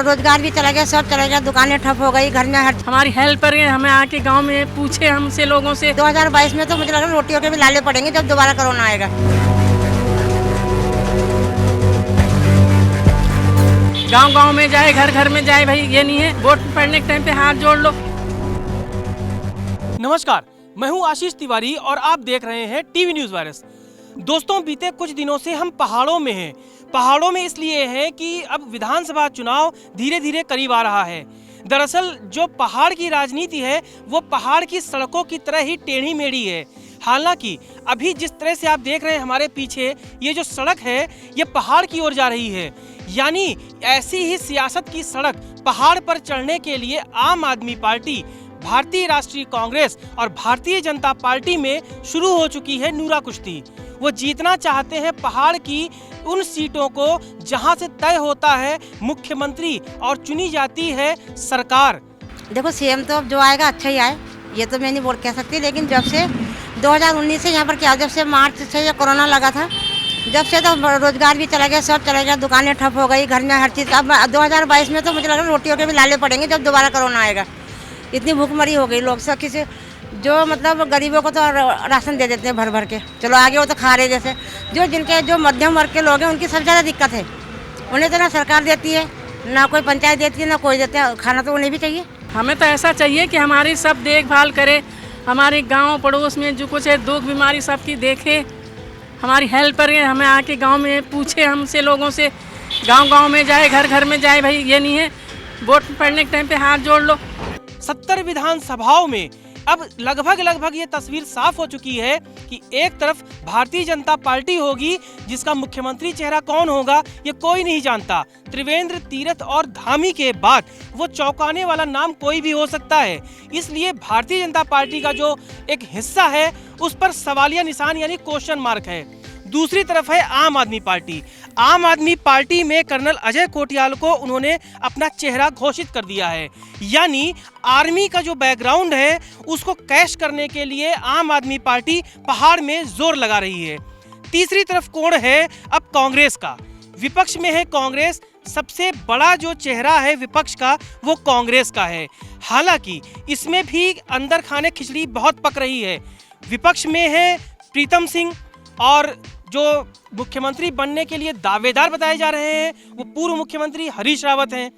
रोजगार भी चला गया, सब चला गया, दुकानें ठप हो गई, घर में हमारी हेल्प करें, हमें आके गांव में पूछे हमसे लोगों से। 2022 में तो मुझे लग रहा है रोटियों के भी लाले पड़ेंगे जब दोबारा कोरोना आएगा। गांव में जाए, घर घर में जाए, भाई ये नहीं है वोट पड़ने के टाइम पे हाथ जोड़ लो। नमस्कार, मैं हूं आशीष तिवारी और आप देख रहे हैं टीवी न्यूज़ वायरस। दोस्तों, बीते कुछ दिनों से हम पहाड़ों में हैं। पहाड़ों में इसलिए हैं कि अब विधानसभा चुनाव धीरे धीरे करीब आ रहा है। दरअसल जो पहाड़ की राजनीति है वो पहाड़ की सड़कों की तरह ही टेढ़ी मेढ़ी है। हालांकि अभी जिस तरह से आप देख रहे हैं हमारे पीछे ये जो सड़क है ये पहाड़ की ओर जा रही है, यानी ऐसी ही सियासत की सड़क पहाड़ पर चढ़ने के लिए आम आदमी पार्टी, भारतीय राष्ट्रीय कांग्रेस और भारतीय जनता पार्टी में शुरू हो चुकी है नूरा कुश्ती। वो जीतना चाहते हैं पहाड़ की उन सीटों को जहां से तय होता है मुख्यमंत्री और चुनी जाती है सरकार। देखो, सीएम तो अब जो आएगा अच्छा ही आए, ये तो मैं नहीं बोल कह सकती, लेकिन जब से 2019 से यहाँ पर क्या, जब से मार्च से ये कोरोना लगा था, जब से तो रोजगार भी चला गया, सब चला गया, दुकानें ठप हो गई, घर में हर चीज़। अब 2022 में तो मुझे लग रहा है रोटियों के भी लाले पड़ेंगे जब दोबारा कोरोना आएगा। इतनी भूखमरी हो गई, लोग सब किसी जो मतलब गरीबों को तो राशन दे देते हैं भर भर के, चलो आगे वो तो खा रहे, जैसे जो मध्यम वर्ग के लोग हैं उनकी सबसे ज़्यादा दिक्कत है। उन्हें तो ना सरकार देती है, ना कोई पंचायत देती है, ना कोई देता है, खाना तो उन्हें भी चाहिए। हमें तो ऐसा चाहिए कि हमारी सब देखभाल करे, हमारे गांव पड़ोस में जो कुछ है दुख बीमारी सबकी देखे, हमारी हेल्प करें, हमें आके गांव में पूछे हमसे लोगों से। गांव में जाए, घर घर में जाए, भाई ये नहीं है वोट पड़ने के टाइम पे हाथ जोड़ लो। 70 विधानसभाओं में अब लगभग ये तस्वीर साफ हो चुकी है कि एक तरफ भारतीय जनता पार्टी होगी जिसका मुख्यमंत्री चेहरा कौन होगा ये कोई नहीं जानता। त्रिवेंद्र, तीरथ और धामी के बाद वो चौंकाने वाला नाम कोई भी हो सकता है। इसलिए भारतीय जनता पार्टी का जो एक हिस्सा है उस पर सवालिया निशान यानी क्वेश्चन मार्क है। दूसरी तरफ है आम आदमी पार्टी। आम आदमी पार्टी में कर्नल अजय कोटियाल को उन्होंने अपना चेहरा घोषित कर दिया है, यानी आर्मी का जो बैकग्राउंड है उसको कैश करने के लिए आम आदमी पार्टी पहाड़ में जोर लगा रही है। तीसरी तरफ कौन है? अब कांग्रेस का। विपक्ष में है कांग्रेस। सबसे बड़ा जो चेहरा है विपक्ष का वो कांग्रेस का है। हालांकि इसमें भी अंदर खाने खिचड़ी बहुत पक रही है। विपक्ष में है प्रीतम सिंह और जो मुख्यमंत्री बनने के लिए दावेदार बताए जा रहे हैं वो पूर्व मुख्यमंत्री हरीश रावत हैं।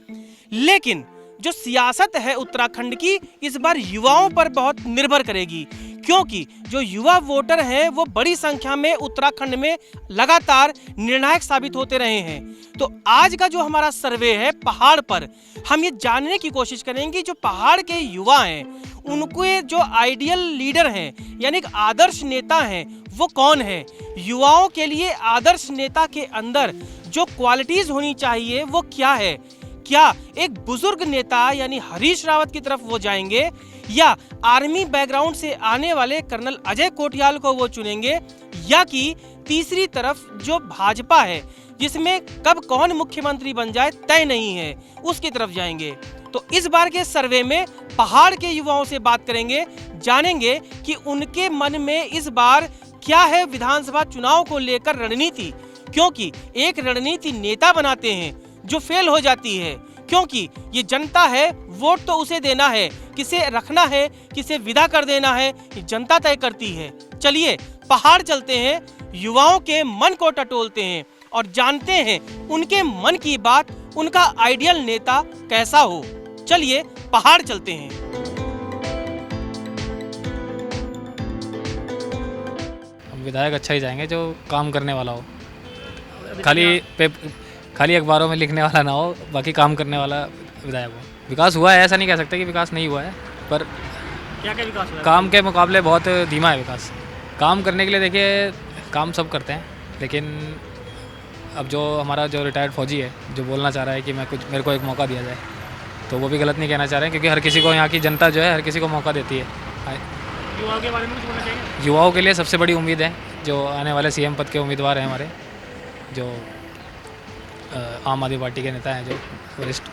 लेकिन जो सियासत है उत्तराखंड की इस बार युवाओं पर बहुत निर्भर करेगी, क्योंकि जो युवा वोटर हैं वो बड़ी संख्या में उत्तराखंड में लगातार निर्णायक साबित होते रहे हैं। तो आज का जो हमारा सर्वे है पहाड़ पर, हम ये जानने की कोशिश करेंगे जो पहाड़ के युवा हैं उनके जो आइडियल लीडर हैं यानी आदर्श नेता हैं वो कौन है। युवाओं के लिए आदर्श नेता के अंदर जो क्वालिटीज होनी चाहिए वो क्या है। क्या एक बुजुर्ग नेता यानी हरीश रावत की तरफ वो जाएंगे या आर्मी बैकग्राउंड से आने वाले कर्नल अजय कोटियाल को वो चुनेंगे, या कि तीसरी तरफ जो भाजपा है जिसमें कब कौन मुख्यमंत्री बन जाए तय नहीं है उसकी तरफ जाएंगे। तो इस बार के सर्वे में पहाड़ के युवाओं से बात करेंगे, जानेंगे कि उनके मन में इस बार क्या है विधानसभा चुनाव को लेकर रणनीति। क्योंकि एक रणनीति नेता बनाते हैं जो फेल हो जाती है, क्योंकि ये जनता है, वोट तो उसे देना है, किसे रखना है किसे विदा कर देना है ये जनता तय करती है। चलिए पहाड़ चलते हैं, युवाओं के मन को टटोलते हैं और जानते हैं उनके मन की बात, उनका आइडियल नेता कैसा हो। चलिए पहाड़ चलते हैं। विधायक अच्छा ही जाएंगे जो काम करने वाला हो, खाली अखबारों में लिखने वाला ना हो, बाकी काम करने वाला विधायक हो। विकास हुआ है ऐसा नहीं कह सकते कि विकास नहीं हुआ है, पर क्या विकास हुआ है? काम के मुकाबले बहुत धीमा है विकास। काम करने के लिए देखिए काम सब करते हैं, लेकिन अब जो हमारा जो रिटायर्ड फौजी है जो बोलना चाह रहा है कि मेरे को एक मौका दिया जाए, तो वो भी गलत नहीं कहना चाह रहे हैं, क्योंकि हर किसी को यहाँ की जनता जो है हर किसी को मौका देती है। युवाओं के बारे में कुछ बोलना चाहिए? युवाओं के लिए सबसे बड़ी उम्मीद है जो आने वाले सीएम पद के उम्मीदवार हैं हमारे, जो आम आदमी पार्टी के नेता हैं जो वरिष्ठ,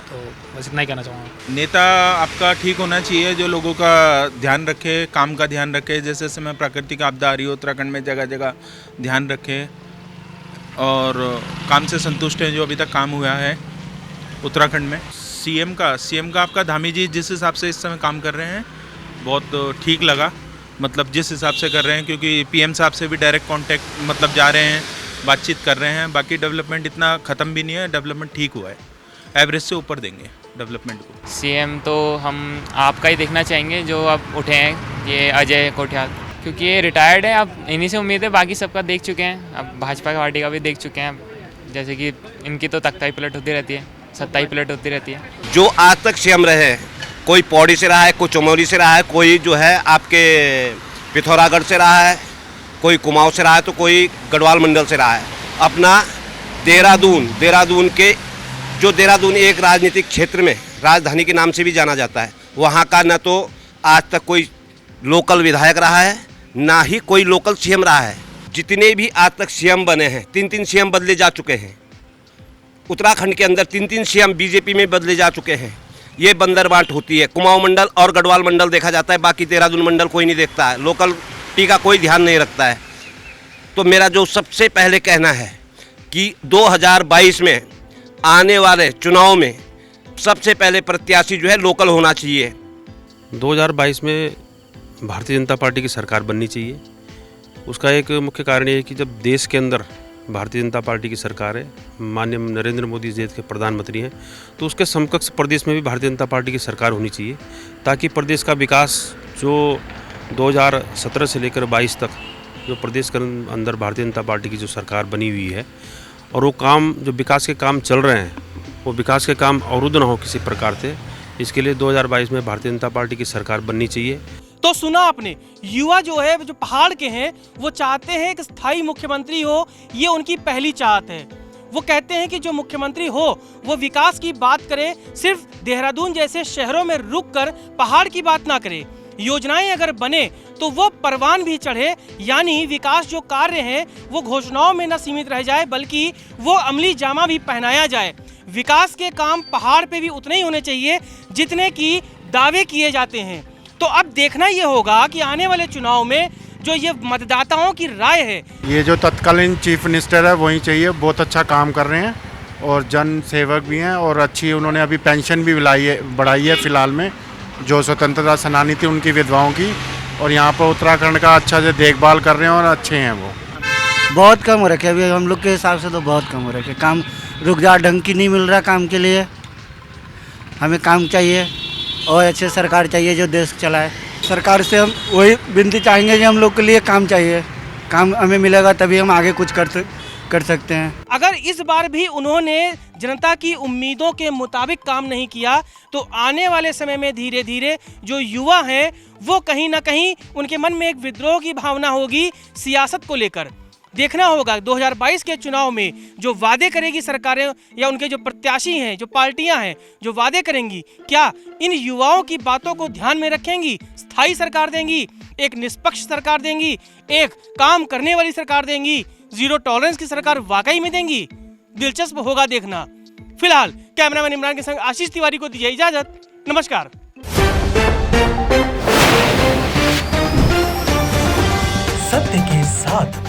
तो बस इतना ही कहना चाहूँगा। नेता आपका ठीक होना चाहिए जो लोगों का ध्यान रखे, काम का ध्यान रखे। जैसे समय प्राकृतिक आपदा आ रही हो उत्तराखंड में जगह जगह ध्यान रखे और काम से संतुष्ट हैं जो अभी तक काम हुआ है। उत्तराखंड में। सीएम का आपका धामी जी जिस हिसाब से इस समय काम कर रहे हैं बहुत ठीक लगा, मतलब जिस हिसाब से कर रहे हैं, क्योंकि पीएम साहब से भी डायरेक्ट कांटेक्ट मतलब जा रहे हैं, बातचीत कर रहे हैं। बाकी डेवलपमेंट इतना ख़त्म भी नहीं है, डेवलपमेंट ठीक हुआ है, एवरेज से ऊपर देंगे डेवलपमेंट को। सीएम तो हम आपका ही देखना चाहेंगे जो अब उठे हैं, ये अजय कोठियाल, क्योंकि ये रिटायर्ड है। अब इन्हीं से उम्मीद है, बाकी सबका देख चुके हैं, अब भाजपा पार्टी का भी देख चुके हैं। जैसे कि इनकी तो तख्ताई पलट होती रहती है, सत्ताई पलट होती रहती है। जो आज तक सीएम रहे हैं, कोई पौड़ी से रहा है, कोई चमोली से रहा है, कोई जो है आपके पिथौरागढ़ से रहा है, कोई कुमाऊं से रहा है, तो कोई गढ़वाल मंडल से रहा है। अपना देहरादून के जो देहरादून एक राजनीतिक क्षेत्र में राजधानी के नाम से भी जाना जाता है, वहाँ का न तो आज तक कोई लोकल विधायक रहा है, ना ही कोई लोकल सीएम रहा है। जितने भी आज तक सीएम बने हैं, 3 सीएम बदले जा चुके हैं। उत्तराखंड के अंदर 3 सीएम बीजेपी में बदले जा चुके हैं। ये बंदरबांट होती है, कुमाऊं मंडल और गढ़वाल मंडल देखा जाता है, बाकी देहरादून मंडल कोई नहीं देखता है, लोकल टी का कोई ध्यान नहीं रखता है। तो मेरा जो सबसे पहले कहना है कि 2022 में आने वाले चुनाव में सबसे पहले प्रत्याशी जो है लोकल होना चाहिए। 2022 में भारतीय जनता पार्टी की सरकार बननी चाहिए। उसका एक मुख्य कारण ये है कि जब देश के अंदर भारतीय जनता पार्टी की सरकार है, माननीय नरेंद्र मोदी देश के प्रधानमंत्री हैं, तो उसके समकक्ष प्रदेश में भी भारतीय जनता पार्टी की सरकार होनी चाहिए, ताकि प्रदेश का विकास जो 2017 से लेकर 22 तक जो प्रदेश के अंदर भारतीय जनता पार्टी की जो सरकार बनी हुई है, और वो काम जो विकास के काम चल रहे हैं, वो विकास के काम अवरुद्ध न हो किसी प्रकार से, इसके लिए 2022 में भारतीय जनता पार्टी की सरकार बननी चाहिए। तो सुना आपने, युवा जो है जो पहाड़ के हैं वो चाहते हैं कि स्थायी मुख्यमंत्री हो, ये उनकी पहली चाहत है। वो कहते हैं कि जो मुख्यमंत्री हो वो विकास की बात करे, सिर्फ देहरादून जैसे शहरों में रुककर पहाड़ की बात ना करे। योजनाएं अगर बने तो वो परवान भी चढ़े, यानी विकास जो कार्य हैं वो घोषणाओं में न सीमित रह जाए, बल्कि वो अमली जामा भी पहनाया जाए। विकास के काम पहाड़ पे भी उतने ही होने चाहिए जितने की दावे किए जाते हैं। तो अब देखना ये होगा कि आने वाले चुनाव में जो ये मतदाताओं की राय है, ये जो तत्कालीन चीफ मिनिस्टर है वही चाहिए। बहुत अच्छा काम कर रहे हैं और जन सेवक भी हैं, और अच्छी उन्होंने अभी पेंशन भी बढ़ाई है फिलहाल में, जो स्वतंत्रता सेनानी थी उनकी विधवाओं की, और यहाँ पर उत्तराखंड का अच्छा से देखभाल कर रहे हैं और अच्छे हैं वो। बहुत कम हो रखे, अभी हम लोग के हिसाब से तो बहुत कम हो रखे। काम रुज़गार ढंग की नहीं मिल रहा काम के लिए। हमें काम चाहिए और अच्छे सरकार चाहिए जो देश चलाए। सरकार से हम वही विनती चाहेंगे कि हम लोग के लिए काम चाहिए, काम हमें मिलेगा तभी हम आगे कुछ कर सकते हैं। अगर इस बार भी उन्होंने जनता की उम्मीदों के मुताबिक काम नहीं किया तो आने वाले समय में धीरे धीरे जो युवा हैं वो कहीं ना कहीं उनके मन में एक विद्रोह की भावना होगी सियासत को लेकर। देखना होगा 2022 के चुनाव में जो वादे करेगी सरकारें या उनके जो प्रत्याशी हैं, जो पार्टियां हैं जो वादे करेंगी, क्या इन युवाओं की बातों को ध्यान में रखेंगी, स्थायी सरकार देंगी, एक निष्पक्ष सरकार देंगी, एक काम करने वाली सरकार देंगी, जीरो टॉलरेंस की सरकार वाकई में देंगी? दिलचस्प होगा देखना। फिलहाल कैमरामैन इमरान के संग आशीष तिवारी को दीजिए इजाजत। नमस्कार। सत्य के साथ